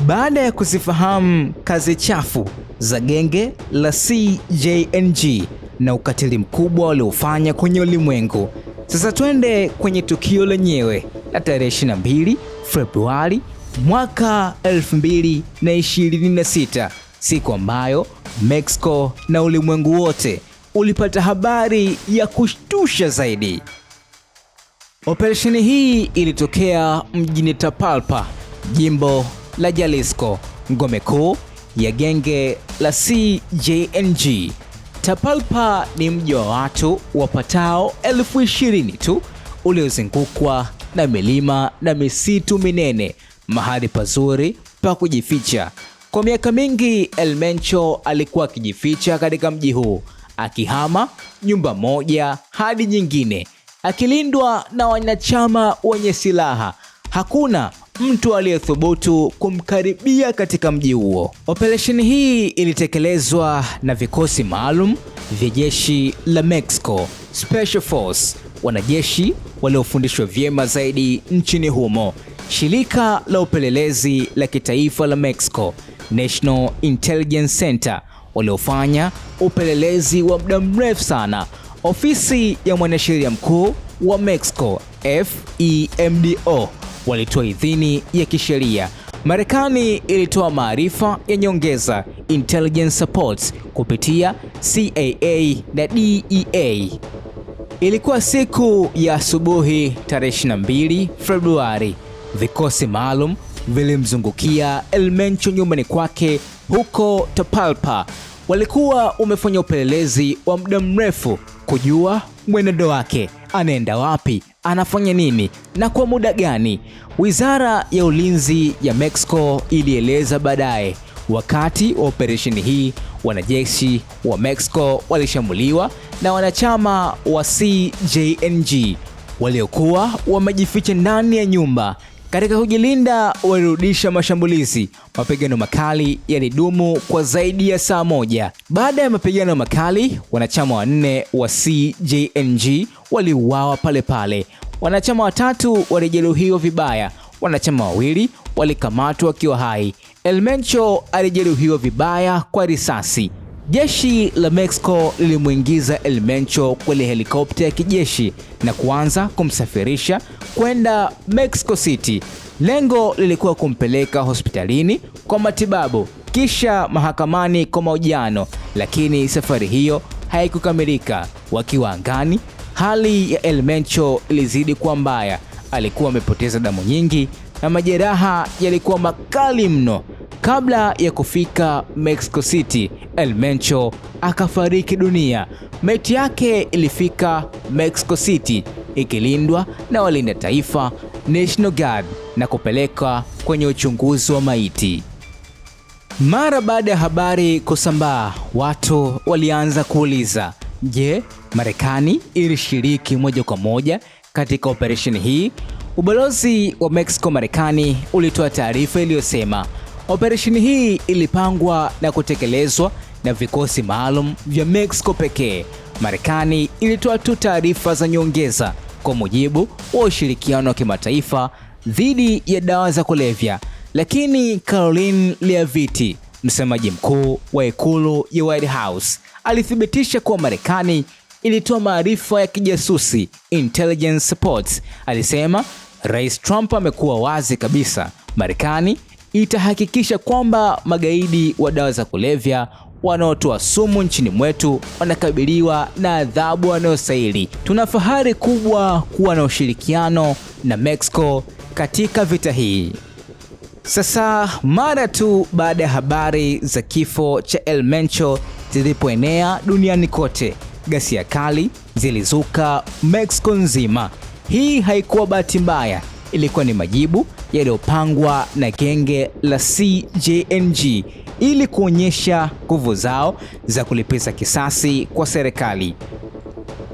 Baada ya kuzifahamu kazi chafu za genge la CJNG na ukatili mkubwa waliofanya kwenye ulimwengu, sasa twende kwenye tukio lenyewe la tarehe 22 Februari mwaka 2026, siku ambayo Mexico na ulimwengu wote ulipata habari ya kushtusha zaidi. Operesheni hii ilitokea mjini Tapalpa, jimbo la Jalisco, ngome kuu ya genge la CJNG. Tapalpa ni mji wa watu wapatao 20,000 tu, uliozungukwa na milima na misitu minene, mahali pazuri pa kujificha. Kwa miaka mingi El Mencho alikuwa akijificha katika mji huu, akihama nyumba moja hadi nyingine, akilindwa na wanachama wenye silaha. Hakuna mtu aliyethubutu kumkaribia katika mji huo. Operesheni hii ilitekelezwa na vikosi maalum vya jeshi la Mexico, Special Force, wanajeshi waliofundishwa vyema zaidi nchini humo, shirika la upelelezi la kitaifa la Mexico, National Intelligence Center, waliofanya upelelezi wa muda mrefu sana, ofisi ya mwanasheria mkuu wa Mexico, FEMDO, walitoa idhini ya kisheria. Marekani ilitoa maarifa ya nyongeza, intelligence support, kupitia CAA na DEA. Ilikuwa siku ya asubuhi tarehe 22 Februari. Vikosi maalum vilimzungukia El Mencho nyumbani kwake huko Tapalpa. Walikuwa wamefanya upelelezi wa muda mrefu kujua mwenendo wake, anaenda wapi, anafanya nini na kwa muda gani. Wizara ya ulinzi ya Mexico ilieleza baadaye, wakati wa operesheni hii wanajeshi wa Mexico walishambuliwa na wanachama wa CJNG waliokuwa wamejificha ndani ya nyumba. Katika kujilinda, walirudisha mashambulizi. Mapigano makali yalidumu kwa zaidi ya saa moja. Baada ya mapigano makali, wanachama 4 wa CJNG waliuawa pale pale. Wanachama 3 walijeruhiwa vibaya. Wanachama 2 walikamatwa wakiwa hai. El Mencho alijeruhiwa vibaya kwa risasi. Jeshi la Mexico lilimuingiza El Mencho kwenye helikopta ya kijeshi na kuanza kumsafirisha kwenda Mexico City. Lengo lilikuwa kumpeleka hospitalini kwa matibabu, kisha mahakamani kwa mahojiano, lakini safari hiyo haikukamilika. Wakiwa angani, hali ya El Mencho ilizidi kuwa mbaya. Alikuwa amepoteza damu nyingi na majeraha yalikuwa makali mno. Kabla ya kufika Mexico City, El Mencho akafariki dunia. Maiti yake ilifika Mexico City ikilindwa na walinda taifa, National Guard, na kupelekwa kwenye uchunguzi wa maiti. Mara baada ya habari kusambaa, watu walianza kuuliza, je, Marekani ilishiriki moja kwa moja katika operesheni hii? Ubalozi wa Mexico Marekani ulitoa taarifa iliyosema operesheni hii ilipangwa na kutekelezwa na vikosi maalum vya Mexico pekee. Marekani ilitoa tu taarifa za nyongeza kwa mujibu wa ushirikiano wa kimataifa dhidi ya dawa za kulevya. Lakini Caroline Leavitt, msemaji mkuu wa ikulu ya White House, alithibitisha kuwa Marekani ilitoa maarifa ya kijasusi, intelligence support. Alisema Rais Trump amekuwa wazi kabisa, Marekani itahakikisha kwamba magaidi wa dawa za kulevya wanaotoa sumu nchini mwetu wanakabiliwa na adhabu wanayostahili. Tuna fahari kubwa kuwa na ushirikiano na Mexico katika vita hii. Sasa mara tu baada ya habari za kifo cha El Mencho zilipoenea duniani kote, ghasia kali zilizuka Mexico nzima. Hii haikuwa bahati mbaya, ilikuwa ni majibu yaliyopangwa na genge la CJNG ili kuonyesha nguvu zao za kulipiza kisasi kwa serikali.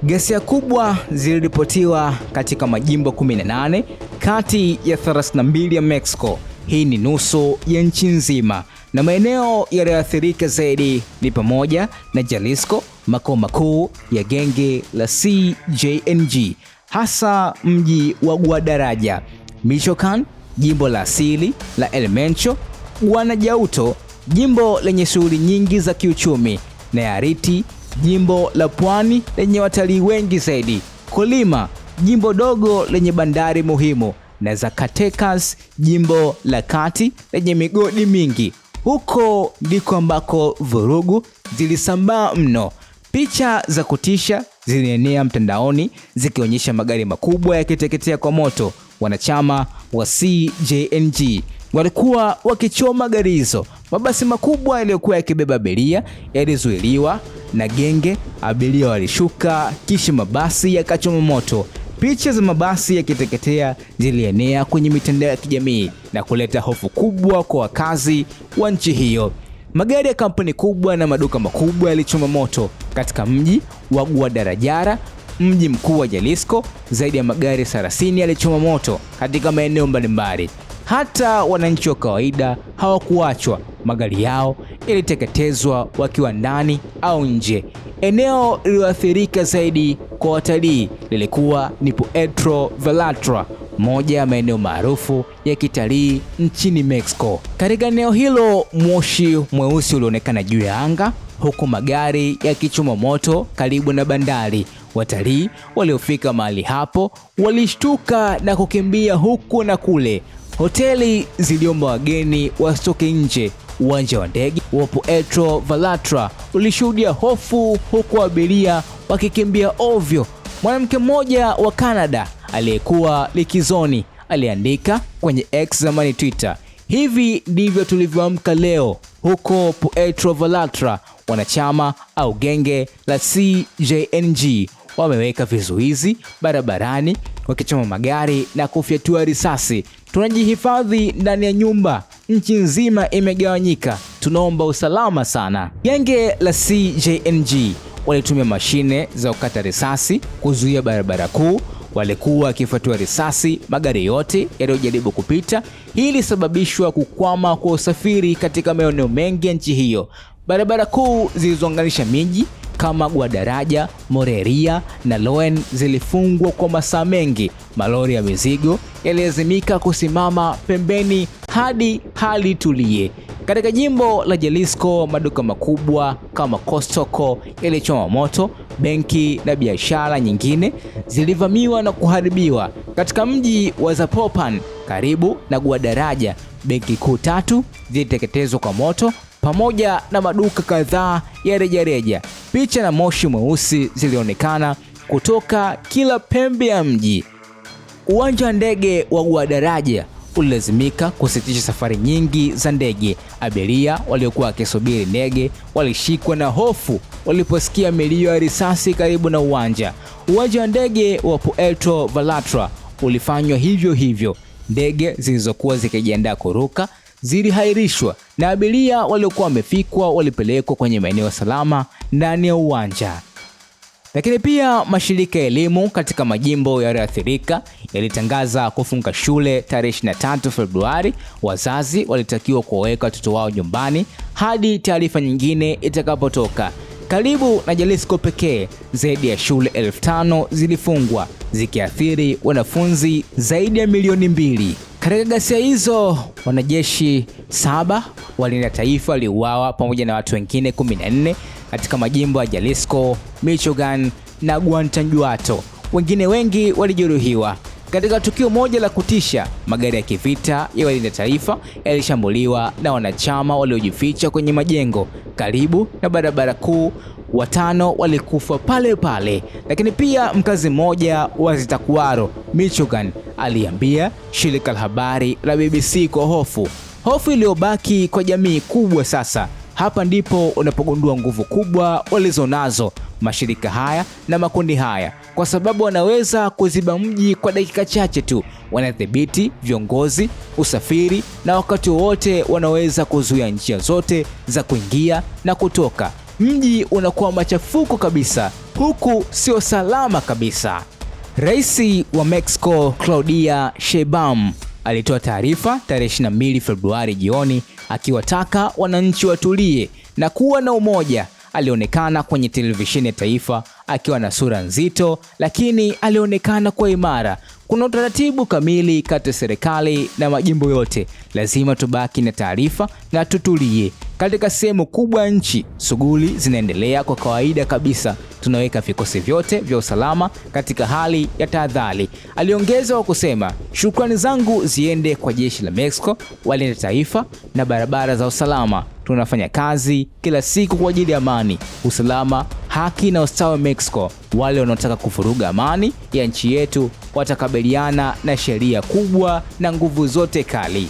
Ghasia kubwa ziliripotiwa katika majimbo 18 kati ya 32 ya Mexico. Hii ni nusu ya nchi nzima, na maeneo yaliyoathirika zaidi ni pamoja na Jalisco, makao makuu ya genge la CJNG, hasa mji wa Guadalajara, Michoacán, jimbo la asili la El Mencho; Guanajuato, jimbo lenye shughuli nyingi za kiuchumi; Nayarit, jimbo la pwani lenye watalii wengi zaidi; Colima, jimbo dogo lenye bandari muhimu; na Zacatecas, jimbo la kati lenye migodi mingi. Huko ndiko ambako vurugu zilisambaa mno. Picha za kutisha zilienea mtandaoni zikionyesha magari makubwa yakiteketea kwa moto. Wanachama wa CJNG walikuwa wakichoma gari hizo. Mabasi makubwa yaliyokuwa yakibeba abiria yalizuiliwa na genge. Abiria walishuka, kisha mabasi yakachoma moto. Picha za mabasi yakiteketea zilienea kwenye mitandao ya kijamii na kuleta hofu kubwa kwa wakazi wa nchi hiyo. Magari ya kampuni kubwa na maduka makubwa yalichoma moto katika mji wa Guadalajara, mji mkuu wa Jalisco. Zaidi ya magari 30 yalichoma moto katika maeneo mbalimbali. Hata wananchi wa kawaida hawakuachwa. Magari yao yaliteketezwa wakiwa ndani au nje. Eneo lililoathirika zaidi kwa watalii lilikuwa ni Puerto Vallarta, moja ya maeneo maarufu ya kitalii nchini Mexico. Katika eneo hilo, moshi mweusi ulionekana juu ya anga, huku magari yakichoma moto karibu na bandari. Watalii waliofika mahali hapo walishtuka na kukimbia huku na kule. Hoteli ziliomba wageni wasitoke nje. Uwanja wa ndege wa Puerto Vallarta ulishuhudia hofu, huku abiria wakikimbia ovyo. Mwanamke mmoja wa Canada aliyekuwa likizoni aliandika kwenye X, zamani Twitter: "Hivi ndivyo tulivyoamka leo huko Puerto Vallarta. Wanachama au genge la CJNG wameweka vizuizi barabarani, wakichoma magari na kufyatua risasi. Tunajihifadhi ndani ya nyumba. Nchi nzima imegawanyika. Tunaomba usalama sana." Genge la CJNG walitumia mashine za kukata risasi kuzuia barabara kuu. Walikuwa wakifyatua risasi magari yote yaliyojaribu kupita. Hii ilisababishwa kukwama kwa usafiri katika maeneo mengi ya nchi hiyo. Barabara kuu zilizounganisha miji kama Guadalajara, Morelia na Loen zilifungwa kwa masaa mengi. Malori ya mizigo yalilazimika kusimama pembeni hadi hali tulie. Katika jimbo la Jalisco, maduka makubwa kama Costco yalichoma moto. Benki na biashara nyingine zilivamiwa na kuharibiwa. Katika mji wa Zapopan karibu na Guadalajara, benki kuu 3 ziliteketezwa kwa moto pamoja na maduka kadhaa ya rejareja. Picha na moshi mweusi zilionekana kutoka kila pembe ya mji. Uwanja wa ndege wa Guadalajara ulilazimika kusitisha safari nyingi za ndege. Abiria waliokuwa wakisubiri ndege walishikwa na hofu waliposikia milio ya risasi karibu na uwanja. Uwanja wa ndege wa Puerto Vallarta ulifanywa hivyo hivyo. Ndege zilizokuwa zikijiandaa kuruka zilihairishwa na abiria waliokuwa wamefikwa walipelekwa kwenye maeneo salama ndani ya uwanja. Lakini pia mashirika ya elimu katika majimbo yaliyoathirika yalitangaza kufunga shule tarehe 23 Februari. Wazazi walitakiwa kuwaweka watoto wao nyumbani hadi taarifa nyingine itakapotoka. Karibu na Jalisco pekee, zaidi ya shule 5,000 zilifungwa, zikiathiri wanafunzi zaidi ya milioni 2. Katika ghasia hizo, wanajeshi 7 walinda taifa waliuawa pamoja na watu wengine 14 katika majimbo ya Jalisco, Michoacan na Guanajuato. Wengine wengi walijeruhiwa. Katika tukio moja la kutisha, magari ya kivita ya walinda taifa yalishambuliwa na wanachama waliojificha kwenye majengo karibu na barabara kuu. 5 walikufa pale pale. Lakini pia mkazi mmoja wa Zitácuaro, Michoacan, aliambia shirika la habari la BBC kwa hofu iliyobaki kwa jamii kubwa sasa. Hapa ndipo unapogundua nguvu kubwa walizonazo mashirika haya na makundi haya, kwa sababu wanaweza kuziba mji kwa dakika chache tu. Wanadhibiti viongozi, usafiri, na wakati wote wanaweza kuzuia njia zote za kuingia na kutoka. Mji unakuwa machafuko kabisa, huku sio salama kabisa. Rais wa Mexico Claudia Sheinbaum alitoa taarifa tarehe 22 Februari jioni akiwataka wananchi watulie na kuwa na umoja. Alionekana kwenye televisheni ya taifa akiwa na sura nzito, lakini alionekana kwa imara. Kuna utaratibu kamili kati ya serikali na majimbo yote. Lazima tubaki na taarifa na tutulie. Katika sehemu kubwa ya nchi, shughuli zinaendelea kwa kawaida kabisa. Tunaweka vikosi vyote vya usalama katika hali ya tahadhari. Aliongeza kwa kusema, shukrani zangu ziende kwa jeshi la Mexico, walinda taifa na barabara za usalama. Tunafanya kazi kila siku kwa ajili ya amani, usalama, haki na ustawi wa Mexico. Wale wanaotaka kuvuruga amani ya nchi yetu watakabiliana na sheria kubwa na nguvu zote kali.